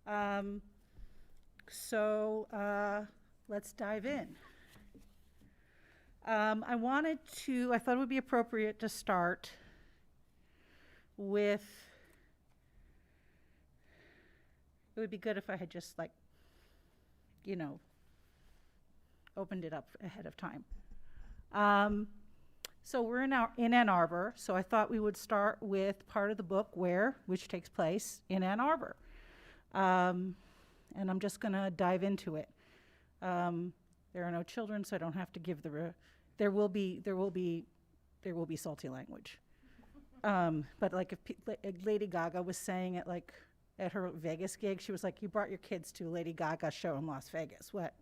Um, so let's dive in. I thought it would be appropriate to start with, it would be good if I had just you know, opened it up ahead of time. So we're in Ann Arbor, so I thought we would start with part of the book which takes place in Ann Arbor. And I'm just gonna dive into it. There are no children, so I don't have to give there will be salty language. But Lady Gaga was saying at her Vegas gig, she was like, "You brought your kids to Lady Gaga show in Las Vegas. What?"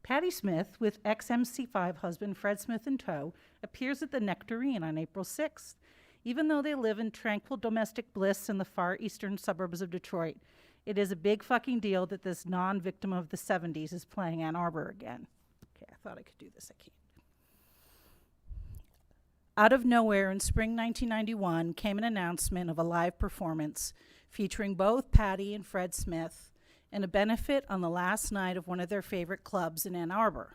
Patti Smith, with ex-MC5 husband Fred Smith in tow, appears at the Nectarine on April 6th. Even though they live in tranquil domestic bliss in the far eastern suburbs of Detroit, it is a big fucking deal that this non-victim of the 70s is playing Ann Arbor again. Okay, I thought I could do this. I can't. Out of nowhere in spring 1991 came an announcement of a live performance featuring both Patti and Fred Smith and a benefit on the last night of one of their favorite clubs in Ann Arbor.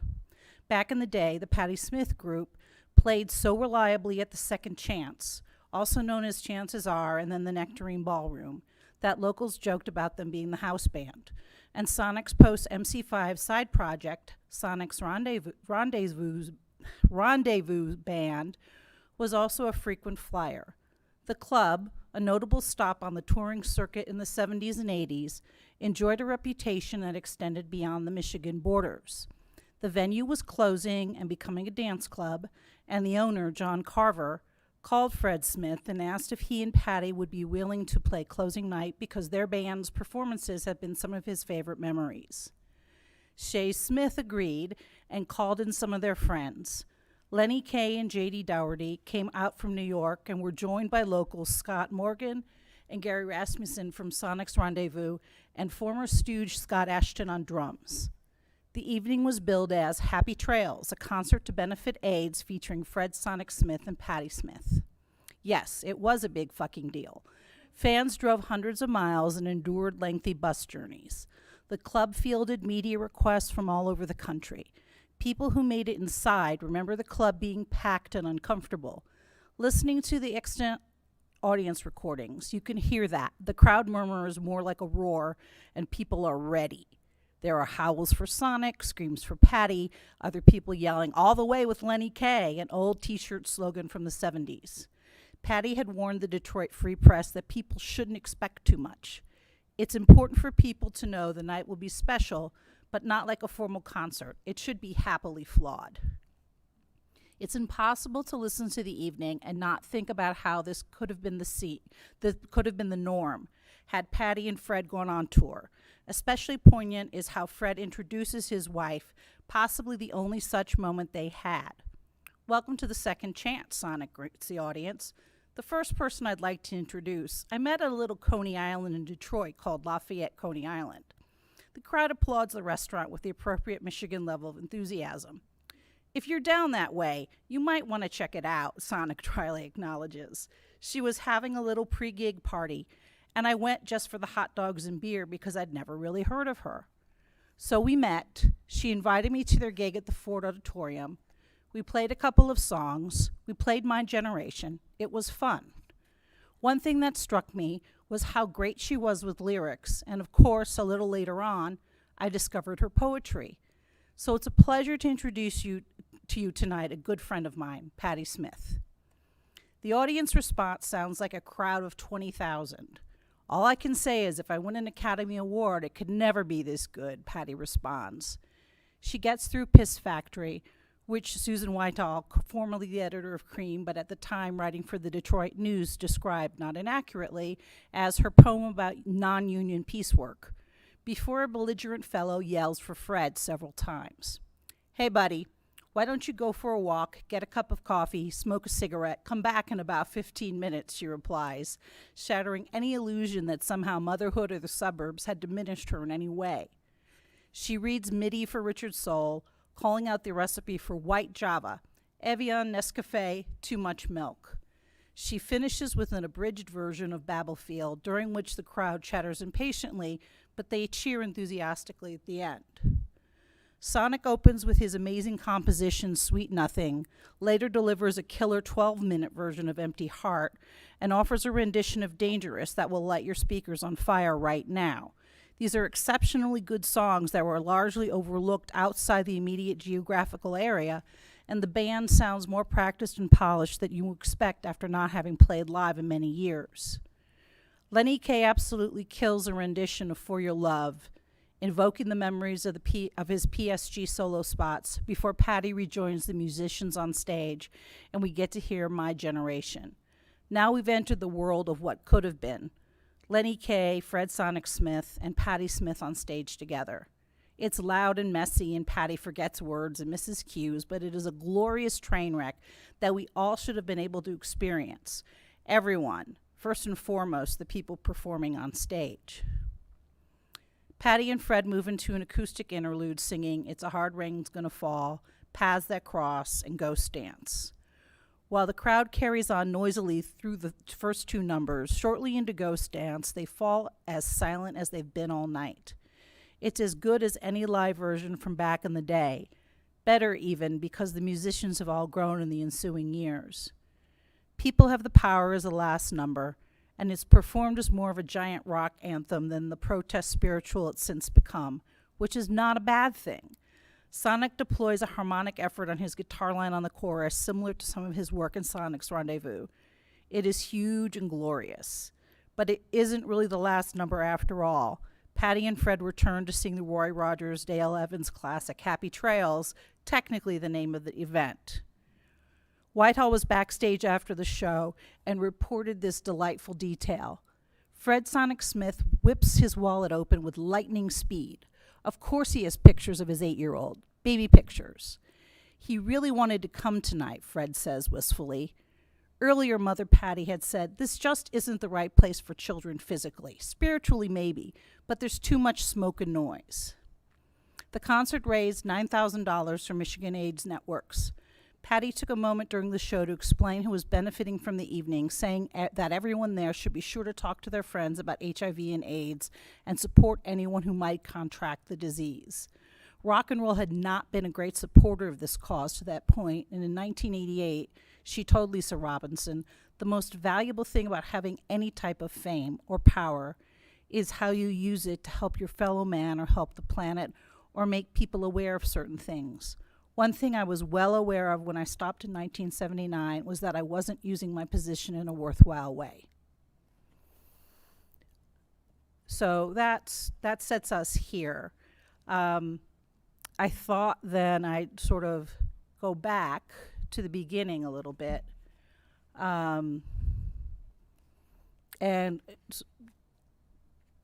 Back in the day, the Patti Smith group played so reliably at the Second Chance, also known as Chances Are and then the Nectarine Ballroom, that locals joked about them being the house band. And Sonic's post-MC5 side project, Sonic's Rendezvous Band, was also a frequent flyer. The club, a notable stop on the touring circuit in the 70s and 80s, enjoyed a reputation that extended beyond the Michigan borders. The venue was closing and becoming a dance club, and the owner, John Carver, called Fred Smith and asked if he and Patti would be willing to play closing night because their band's performances had been some of his favorite memories. Shay Smith agreed and called in some of their friends. Lenny Kaye and J.D. Dougherty came out from New York and were joined by locals Scott Morgan and Gary Rasmussen from Sonic's Rendezvous and former stooge Scott Ashton on drums. The evening was billed as Happy Trails, a concert to benefit AIDS featuring Fred Sonic Smith and Patti Smith. Yes, it was a big fucking deal. Fans drove hundreds of miles and endured lengthy bus journeys. The club fielded media requests from all over the country. People who made it inside remember the club being packed and uncomfortable. Listening to the extant audience recordings, you can hear that. The crowd murmur is more like a roar, and people are ready. There are howls for Sonic, screams for Patti, other people yelling "all the way with Lenny Kaye," an old t-shirt slogan from the 70s. Patti had warned the Detroit Free Press that people shouldn't expect too much. It's important for people to know the night will be special, but not like a formal concert. It should be happily flawed. It's impossible to listen to the evening and not think about how this could have been the norm had Patti and Fred gone on tour. Especially poignant is how Fred introduces his wife, possibly the only such moment they had. "Welcome to the Second Chance," Sonic greets the audience. "The first person I'd like to introduce, I met at a little Coney Island in Detroit called Lafayette Coney Island." The crowd applauds the restaurant with the appropriate Michigan level of enthusiasm. "If you're down that way, you might want to check it out," Sonic dryly acknowledges. "She was having a little pre-gig party, and I went just for the hot dogs and beer because I'd never really heard of her. So we met. She invited me to their gig at the Ford Auditorium. We played a couple of songs. We played My Generation. It was fun. One thing that struck me was how great she was with lyrics, and of course, a little later on, I discovered her poetry. So it's a pleasure to introduce to you tonight a good friend of mine, Patti Smith." The audience response sounds like a crowd of 20,000. "All I can say is if I win an Academy Award, it could never be this good," Patti responds. She gets through Piss Factory, which Susan Whitall, formerly the editor of Cream, but at the time writing for the Detroit News, described, not inaccurately, as her poem about non-union piecework, before a belligerent fellow yells for Fred several times. "Hey, buddy, why don't you go for a walk, get a cup of coffee, smoke a cigarette, come back in about 15 minutes, she replies, shattering any illusion that somehow motherhood or the suburbs had diminished her in any way. She reads MIDI for Richard Soule, calling out the recipe for white Java, Evian, Nescafe, too much milk. She finishes with an abridged version of Battlefield, during which the crowd chatters impatiently, but they cheer enthusiastically at the end. Sonic opens with his amazing composition, Sweet Nothing, later delivers a killer 12-minute version of Empty Heart, and offers a rendition of Dangerous that will light your speakers on fire right now. These are exceptionally good songs that were largely overlooked outside the immediate geographical area, and the band sounds more practiced and polished than you expect after not having played live in many years. Lenny Kaye absolutely kills a rendition of For Your Love, invoking the memories of his PSG solo spots before Patti rejoins the musicians on stage and we get to hear My Generation. Now we've entered the world of what could have been. Lenny Kaye, Fred Sonic Smith, and Patti Smith on stage together. It's loud and messy, and Patti forgets words and misses cues, but it is a glorious train wreck that we all should have been able to experience. Everyone, first and foremost, the people performing on stage. Patti and Fred move into an acoustic interlude singing It's a Hard Rain's Gonna Fall, Paths That Cross, and Ghost Dance. While the crowd carries on noisily through the first two numbers, shortly into Ghost Dance, they fall as silent as they've been all night. It's as good as any live version from back in the day. Better even, because the musicians have all grown in the ensuing years. People Have the Power is the last number, and it's performed as more of a giant rock anthem than the protest spiritual it's since become, which is not a bad thing. Sonic deploys a harmonic effort on his guitar line on the chorus, similar to some of his work in Sonic's Rendezvous. It is huge and glorious. But it isn't really the last number after all. Patti and Fred return to sing the Roy Rogers, Dale Evans classic Happy Trails, technically the name of the event. Whitehall was backstage after the show and reported this delightful detail. Fred Sonic Smith whips his wallet open with lightning speed. Of course he has pictures of his 8-year-old, baby pictures. He really wanted to come tonight, Fred says wistfully. Earlier, Mother Patti had said, this just isn't the right place for children physically. Spiritually, maybe, but there's too much smoke and noise. The concert raised $9,000 for Michigan AIDS Networks. Patti took a moment during the show to explain who was benefiting from the evening, saying that everyone there should be sure to talk to their friends about HIV and AIDS and support anyone who might contract the disease. Rock and roll had not been a great supporter of this cause to that point, and in 1988, she told Lisa Robinson, the most valuable thing about having any type of fame or power is how you use it to help your fellow man or help the planet or make people aware of certain things. One thing I was well aware of when I stopped in 1979 was that I wasn't using my position in a worthwhile way. So that sets us here. I thought then I'd sort of go back to the beginning a little bit and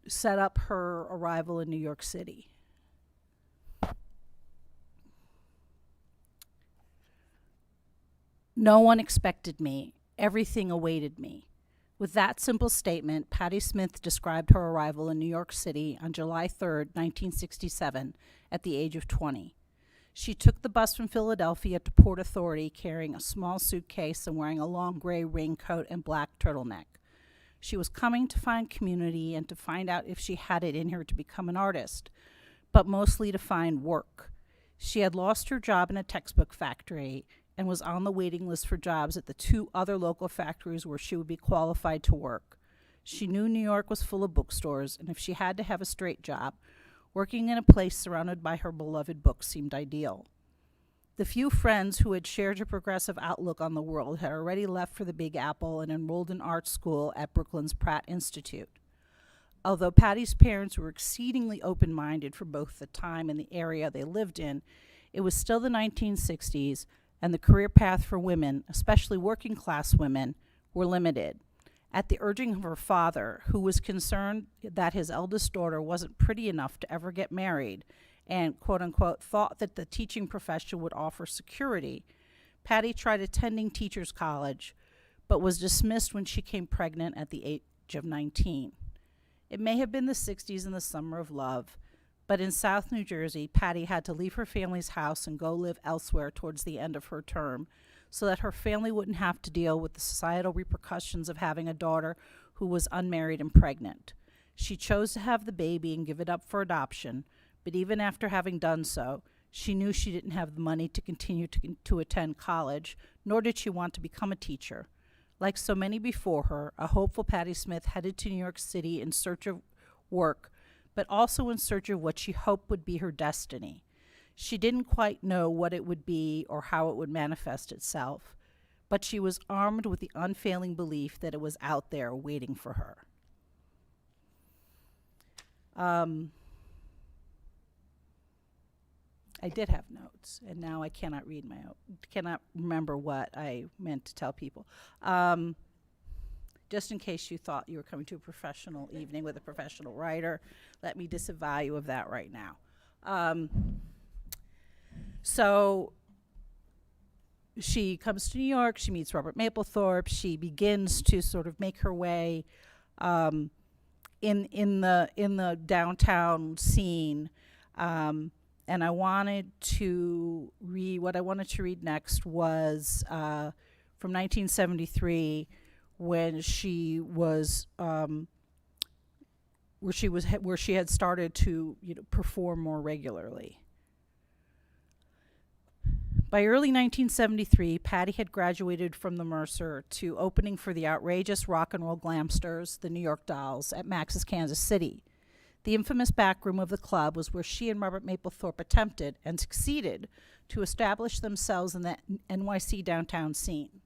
set up her arrival in New York City. No one expected me. Everything awaited me. With that simple statement, Patti Smith described her arrival in New York City on July 3rd, 1967, at the age of 20. She took the bus from Philadelphia to Port Authority carrying a small suitcase and wearing a long gray raincoat and black turtleneck. She was coming to find community and to find out if she had it in her to become an artist, but mostly to find work. She had lost her job in a textbook factory and was on the waiting list for jobs at the 2 other local factories where she would be qualified to work. She knew New York was full of bookstores, and if she had to have a straight job, working in a place surrounded by her beloved books seemed ideal. The few friends who had shared her progressive outlook on the world had already left for the Big Apple and enrolled in art school at Brooklyn's Pratt Institute. Although Patti's parents were exceedingly open-minded for both the time and the area they lived in, it was still the 1960s, and the career path for women, especially working-class women, were limited. At the urging of her father, who was concerned that his eldest daughter wasn't pretty enough to ever get married and, quote-unquote, thought that the teaching profession would offer security, Patti tried attending teachers' college, but was dismissed when she came pregnant at the age of 19. It may have been the 60s and the summer of love, but in South New Jersey, Patti had to leave her family's house and go live elsewhere towards the end of her term, so that her family wouldn't have to deal with the societal repercussions of having a daughter who was unmarried and pregnant. She chose to have the baby and give it up for adoption, but even after having done so, she knew she didn't have the money to continue to attend college, nor did she want to become a teacher. Like so many before her, a hopeful Patti Smith headed to New York City in search of work, but also in search of what she hoped would be her destiny. She didn't quite know what it would be or how it would manifest itself, but she was armed with the unfailing belief that it was out there waiting for her. I did have notes, and now I cannot remember what I meant to tell people. Just in case you thought you were coming to a professional evening with a professional writer, let me disavow you of that right now. So she comes to New York, she meets Robert Mapplethorpe, she begins to sort of make her way in the downtown scene. And I wanted to read, what I wanted to read next was from 1973, when she was where she had started to perform more regularly. By early 1973, Patti had graduated from the Mercer to opening for the outrageous rock and roll glamsters, the New York Dolls, at Max's Kansas City. The infamous back room of the club was where she and Robert Mapplethorpe attempted and succeeded to establish themselves in the NYC downtown scene.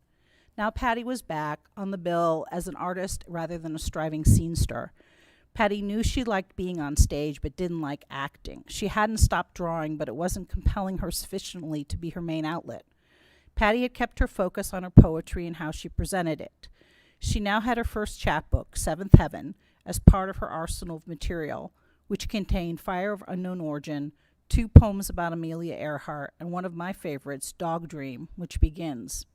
Now Patti was back on the bill as an artist rather than a striving scenester. Patti knew she liked being on stage but didn't like acting. She hadn't stopped drawing, but it wasn't compelling her sufficiently to be her main outlet. Patti had kept her focus on her poetry and how she presented it. She now had her first chapbook, Seventh Heaven, as part of her arsenal of material, which contained Fire of Unknown Origin, 2 poems about Amelia Earhart, and one of my favorites, Dog Dream, which begins,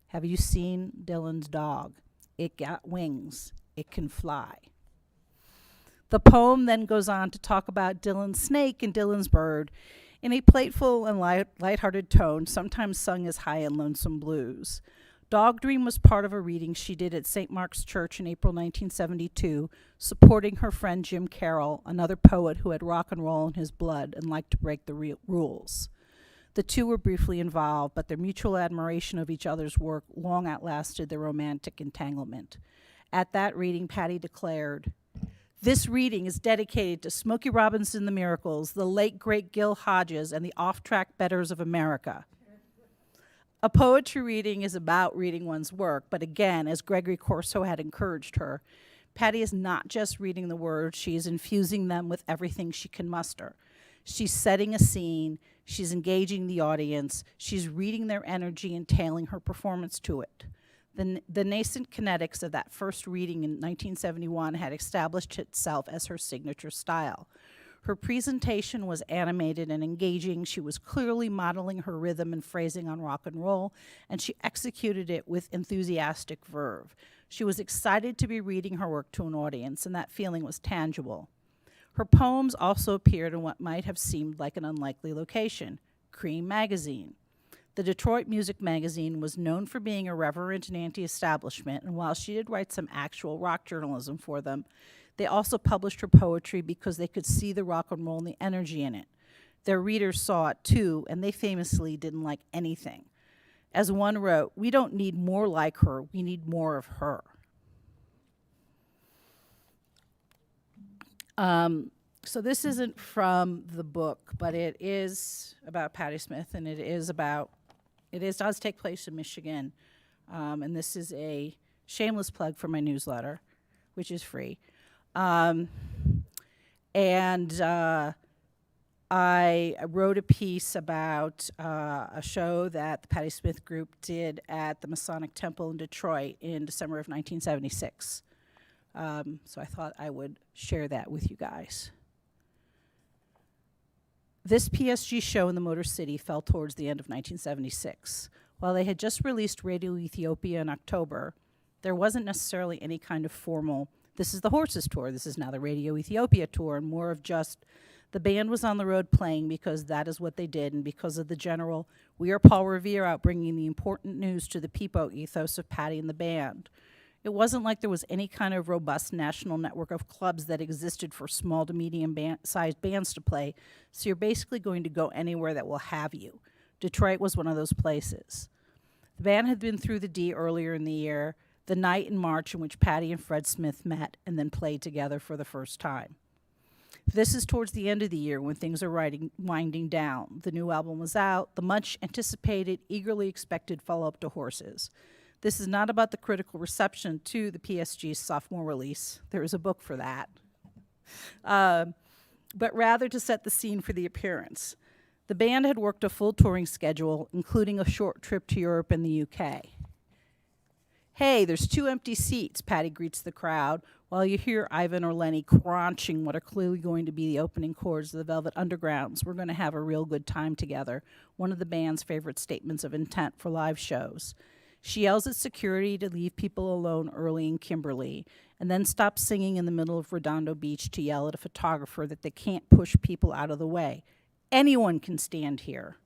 "Have you seen Dylan's dog? It got wings. It can fly." The poem then goes on to talk about Dylan's snake and Dylan's bird in a playful and lighthearted tone, sometimes sung as high and lonesome blues. Dog Dream was part of a reading she did at St. Mark's Church in April 1972, supporting her friend Jim Carroll, another poet who had rock and roll in his blood and liked to break the rules. The two were briefly involved, but their mutual admiration of each other's work long outlasted their romantic entanglement. At that reading, Patti declared, "This reading is dedicated to Smokey Robinson the Miracles, the late great Gil Hodges, and the off-track betters of America." A poetry reading is about reading one's work, but again, as Gregory Corso had encouraged her, Patti is not just reading the words, she is infusing them with everything she can muster. She's setting a scene, she's engaging the audience, she's reading their energy and tailing her performance to it. The nascent kinetics of that first reading in 1971 had established itself as her signature style. Her presentation was animated and engaging. She was clearly modeling her rhythm and phrasing on rock and roll, and she executed it with enthusiastic verve. She was excited to be reading her work to an audience, and that feeling was tangible. Her poems also appeared in what might have seemed like an unlikely location, Cream magazine. The Detroit Music Magazine was known for being irreverent and anti-establishment, and while she did write some actual rock journalism for them, they also published her poetry because they could see the rock and roll and the energy in it. Their readers saw it too, and they famously didn't like anything. As one wrote, "We don't need more like her, we need more of her." So this isn't from the book, but it is about Patti Smith, and it does take place in Michigan. And this is a shameless plug for my newsletter, which is free. I wrote a piece about a show that the Patti Smith group did at the Masonic Temple in Detroit in December of 1976. So I thought I would share that with you guys. This PSG show in the Motor City fell towards the end of 1976. While they had just released Radio Ethiopia in October, there wasn't necessarily any kind of formal, this is the Horses tour, this is now the Radio Ethiopia tour, and more of just The band was on the road playing because that is what they did, and because of the general "We are Paul Revere" out bringing the important news to the people ethos of Patti and the band. It wasn't like there was any kind of robust national network of clubs that existed for small to medium-sized bands to play, so you're basically going to go anywhere that will have you. Detroit was one of those places. The band had been through the D earlier in the year, the night in March in which Patti and Fred Smith met and then played together for the first time. This is towards the end of the year when things are winding down. The new album was out, the much anticipated, eagerly expected follow-up to Horses. This is not about the critical reception to the PSG's sophomore release. There is a book for that. But rather to set the scene for the appearance. The band had worked a full touring schedule, including a short trip to Europe and the UK. "Hey, there's 2 empty seats," Patti greets the crowd, while you hear Ivan or Lenny crunching what are clearly going to be the opening chords of the Velvet Undergrounds. "We're going to have a real good time together," one of the band's favorite statements of intent for live shows. She yells at security to leave people alone early in Kimberly, and then stops singing in the middle of Redondo Beach to yell at a photographer that they can't push people out of the way. "Anyone can stand here."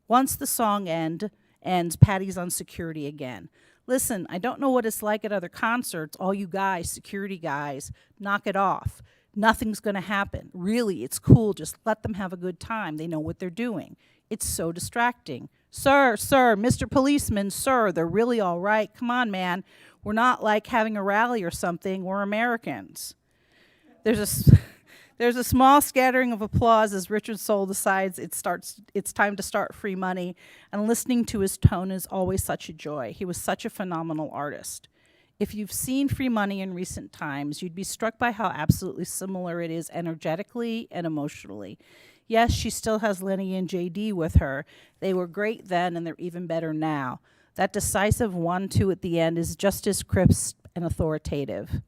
Once the song ends, Patti's on security again. "Listen, I don't know what it's like at other concerts. All you guys, security guys, knock it off. Nothing's going to happen. Really, it's cool. Just let them have a good time. They know what they're doing. It's so distracting. Sir, Mr. Policeman, sir, they're really all right. Come on, man. We're not like having a rally or something. We're Americans." There's a small scattering of applause as Richard Soule decides it's time to start Free Money, and listening to his tone is always such a joy. He was such a phenomenal artist. If you've seen Free Money in recent times, you'd be struck by how absolutely similar it is energetically and emotionally. Yes, she still has Lenny and JD with her. They were great then, and they're even better now. That decisive 1-2 at the end is just as crisp and authoritative.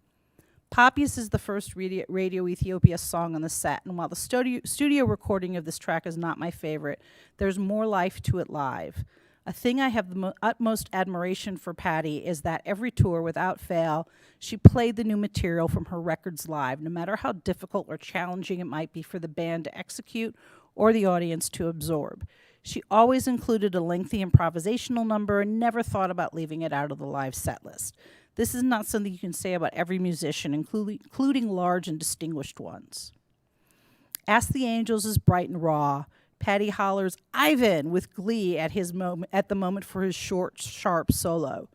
Poppies is the first Radio Ethiopia song on the set, and while the studio recording of this track is not my favorite, there's more life to it live. A thing I have the utmost admiration for Patti is that every tour, without fail, she played the new material from her records live, no matter how difficult or challenging it might be for the band to execute or the audience to absorb. She always included a lengthy improvisational number and never thought about leaving it out of the live set list. This is not something you can say about every musician, including large and distinguished ones. Ask the Angels is bright and raw. Patti hollers "Ivan" with glee at the moment for his short, sharp solo.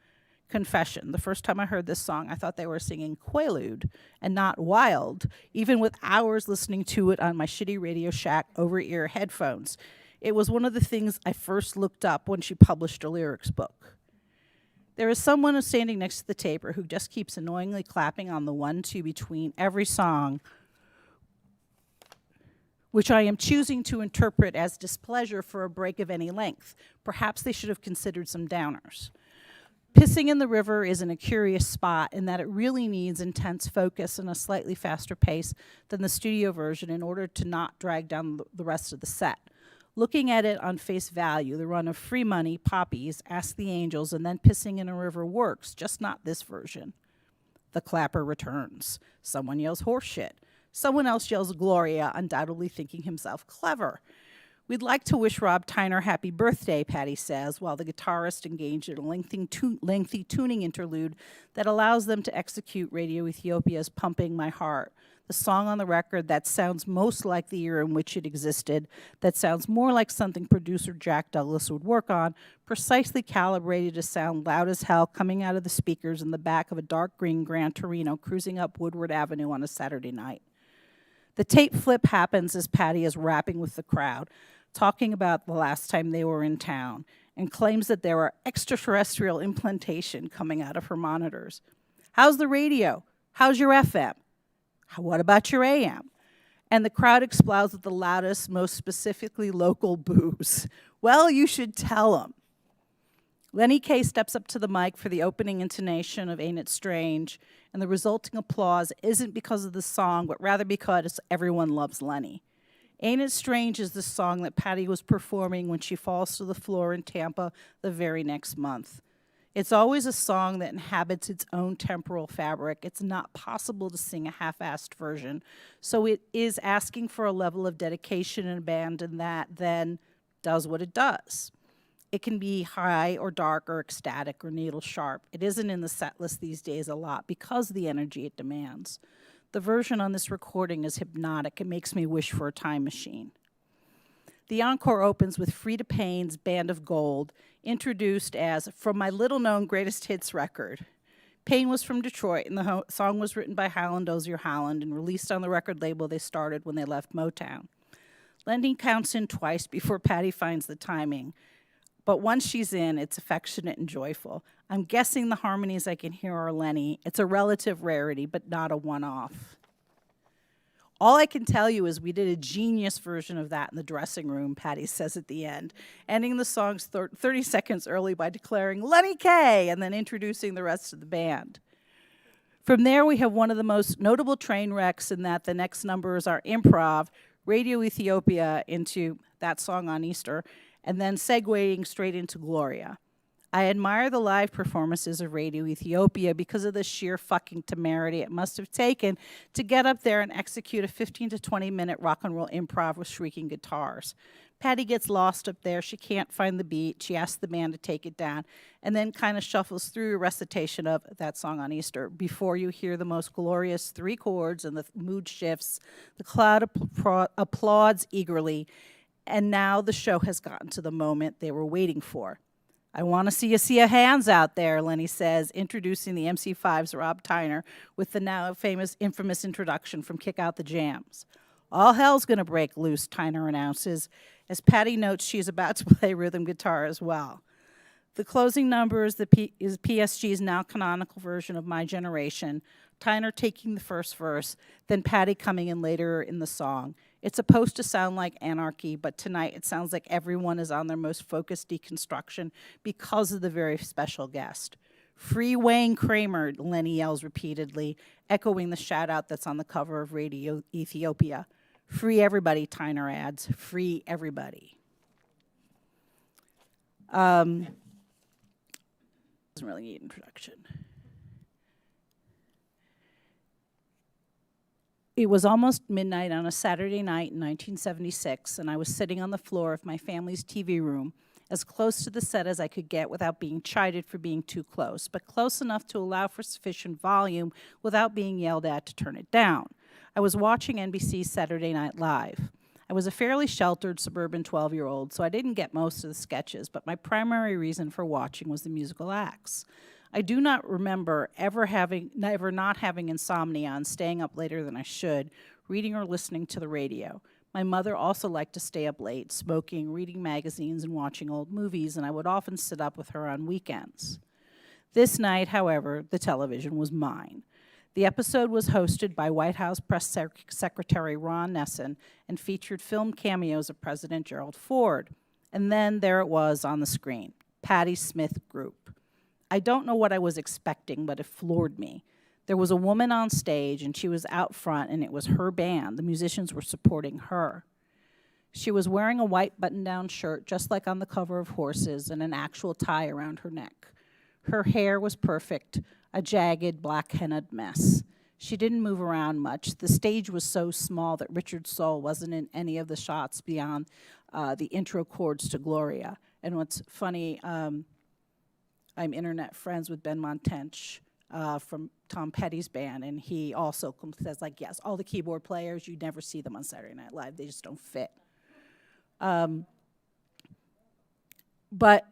Confession: the first time I heard this song, I thought they were singing Quaalude and not Wild, even with hours listening to it on my shitty Radio Shack over-ear headphones. It was one of the things I first looked up when she published a lyrics book. There is someone who's standing next to the taper who just keeps annoyingly clapping on the 1-2 between every song, which I am choosing to interpret as displeasure for a break of any length. Perhaps they should have considered some downers. Pissing in the River is in a curious spot in that it really needs intense focus and a slightly faster pace than the studio version in order to not drag down the rest of the set. Looking at it on face value, the run of Free Money, Poppies, Ask the Angels, and then Pissing in a River works, just not this version. The clapper returns. Someone yells horseshit. Someone else yells Gloria, undoubtedly thinking himself clever. We'd like to wish Rob Tyner happy birthday, Patti says, while the guitarist engaged in a lengthy tuning interlude that allows them to execute Radio Ethiopia's Pumping My Heart, the song on the record that sounds most like the year in which it existed, that sounds more like something producer Jack Douglas would work on, precisely calibrated to sound loud as hell coming out of the speakers in the back of a dark green Gran Torino cruising up Woodward Avenue on a Saturday night. The tape flip happens as Patti is rapping with the crowd, talking about the last time they were in town, and claims that there are extraterrestrial implantation coming out of her monitors. How's the radio? How's your FM? What about your AM? And the crowd explodes with the loudest, most specifically local boos. Well, you should tell them. Lenny Kaye steps up to the mic for the opening intonation of Ain't It Strange, and the resulting applause isn't because of the song, but rather because everyone loves Lenny. Ain't It Strange is the song that Patti was performing when she falls to the floor in Tampa the very next month. It's always a song that inhabits its own temporal fabric. It's not possible to sing a half-assed version. So it is asking for a level of dedication and abandon that then does what it does. It can be high or dark or ecstatic or needle sharp. It isn't in the set list these days a lot because of the energy it demands. The version on this recording is hypnotic. It makes me wish for a time machine. The encore opens with Frida Payne's Band of Gold, introduced as from my little-known greatest hits record. Payne was from Detroit, and the song was written by Howland Dozier Howland and released on the record label they started when they left Motown. Lenny counts in twice before Patti finds the timing, but once she's in, it's affectionate and joyful. I'm guessing the harmonies I can hear are Lenny. It's a relative rarity, but not a one-off. All I can tell you is we did a genius version of that in the dressing room, Patti says at the end, ending the song 30 seconds early by declaring, Lenny K, and then introducing the rest of the band. From there, we have one of the most notable train wrecks in that the next numbers are improv, Radio Ethiopia into that song on Easter, and then segueing straight into Gloria. I admire the live performances of Radio Ethiopia because of the sheer fucking temerity it must have taken to get up there and execute a 15 to 20 minute rock and roll improv with shrieking guitars. Patti gets lost up there. She can't find the beat. She asks the band to take it down and then kind of shuffles through a recitation of that song on Easter before you hear the most glorious 3 chords and the mood shifts. The crowd applauds eagerly, and now the show has gotten to the moment they were waiting for. I want to see you see your hands out there, Lenny says, introducing the MC5's Rob Tyner with the now infamous introduction from Kick Out the Jams. All hell's going to break loose, Tyner announces, as Patti notes she is about to play rhythm guitar as well. The closing number is PSG's now canonical version of My Generation, Tyner taking the first verse, then Patti coming in later in the song. It's supposed to sound like anarchy, but tonight it sounds like everyone is on their most focused deconstruction because of the very special guest. Free Wayne Kramer, Lenny yells repeatedly, echoing the shout-out that's on the cover of Radio Ethiopia. Free everybody, Tyner adds. Free everybody. Doesn't really need introduction. It was almost midnight on a Saturday night in 1976, and I was sitting on the floor of my family's TV room, as close to the set as I could get without being chided for being too close, but close enough to allow for sufficient volume without being yelled at to turn it down. I was watching NBC's Saturday Night Live. I was a fairly sheltered suburban 12-year-old, so I didn't get most of the sketches, but my primary reason for watching was the musical acts. I do not remember ever not having insomnia and staying up later than I should, reading or listening to the radio. My mother also liked to stay up late, smoking, reading magazines, and watching old movies, and I would often sit up with her on weekends. This night, however, the television was mine. The episode was hosted by White House Press Secretary Ron Nessen and featured film cameos of President Gerald Ford. And then there it was on the screen, Patti Smith Group. I don't know what I was expecting, but it floored me. There was a woman on stage, and she was out front, and it was her band. The musicians were supporting her. She was wearing a white button-down shirt, just like on the cover of Horses, and an actual tie around her neck. Her hair was perfect, a jagged, black-hennaed mess. She didn't move around much. The stage was so small that Richard's soul wasn't in any of the shots beyond the intro chords to Gloria. And what's funny, I'm internet friends with Ben Montench from Tom Petty's band, and he also says, like, yes, all the keyboard players, you never see them on Saturday Night Live. They just don't fit. But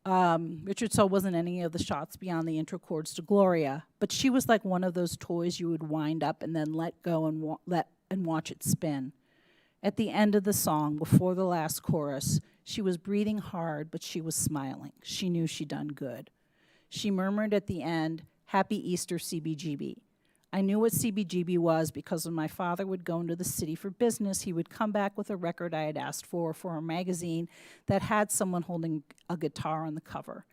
Richard Soul wasn't any of the shots beyond the intro chords to Gloria, but she was like one of those toys you would wind up and then let go and watch it spin. At the end of the song, before the last chorus, she was breathing hard, but she was smiling. She knew she'd done good. She murmured at the end, "Happy Easter, CBGB." I knew what CBGB was because when my father would go into the city for business, he would come back with a record I had asked for a magazine that had someone holding a guitar on the cover.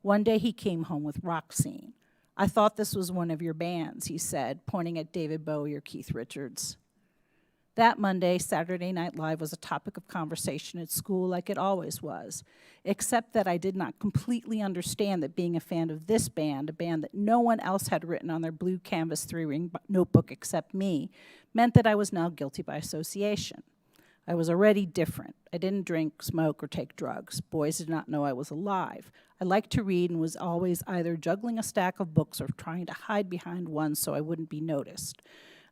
One day he came home with Rock Scene. "I thought this was one of your bands," he said, pointing at David Bowie or Keith Richards. That Monday, Saturday Night Live was a topic of conversation at school like it always was, except that I did not completely understand that being a fan of this band, a band that no one else had written on their blue canvas 3-ring notebook except me, meant that I was now guilty by association. I was already different. I didn't drink, smoke, or take drugs. Boys did not know I was alive. I liked to read and was always either juggling a stack of books or trying to hide behind one so I wouldn't be noticed.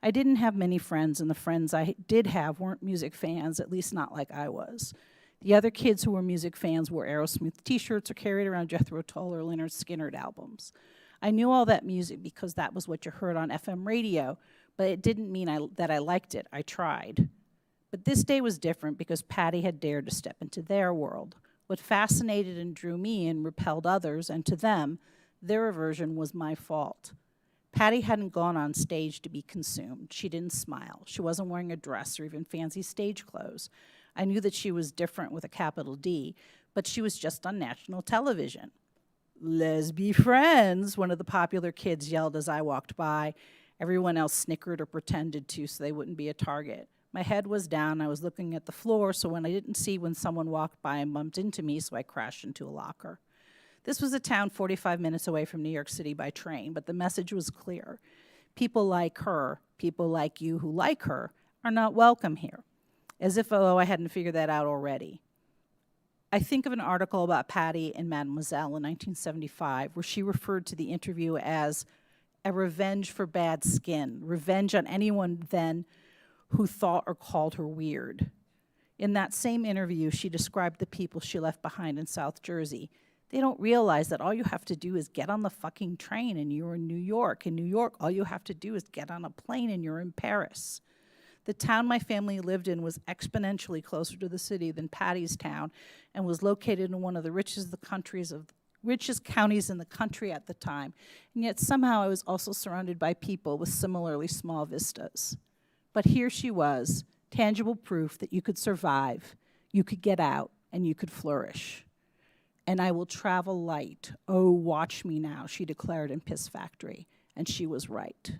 I didn't have many friends, and the friends I did have weren't music fans, at least not like I was. The other kids who were music fans wore Aerosmith t-shirts or carried around Jethro Tull or Lynyrd Skynyrd albums. I knew all that music because that was what you heard on FM radio, but it didn't mean that I liked it. I tried. But this day was different because Patti had dared to step into their world. What fascinated and drew me in repelled others, and to them, their aversion was my fault. Patti hadn't gone on stage to be consumed. She didn't smile. She wasn't wearing a dress or even fancy stage clothes. I knew that she was different with a capital D, but she was just on national television. "Let's be friends," one of the popular kids yelled as I walked by. Everyone else snickered or pretended to so they wouldn't be a target. My head was down. I was looking at the floor, so when I didn't see when someone walked by and bumped into me, so I crashed into a locker. This was a town 45 minutes away from New York City by train, but the message was clear. People like her, people like you who like her, are not welcome here. As if, although I hadn't figured that out already. I think of an article about Patti in Mademoiselle in 1975, where she referred to the interview as a revenge for bad skin, revenge on anyone then who thought or called her weird. In that same interview, she described the people she left behind in South Jersey. They don't realize that all you have to do is get on the fucking train and you're in New York. In New York, all you have to do is get on a plane and you're in Paris. The town my family lived in was exponentially closer to the city than Patti's town and was located in one of the richest counties in the country at the time. And yet somehow I was also surrounded by people with similarly small vistas. But here she was, tangible proof that you could survive, you could get out, and you could flourish. "And I will travel light. Oh, watch me now," she declared in Piss Factory. And she was right.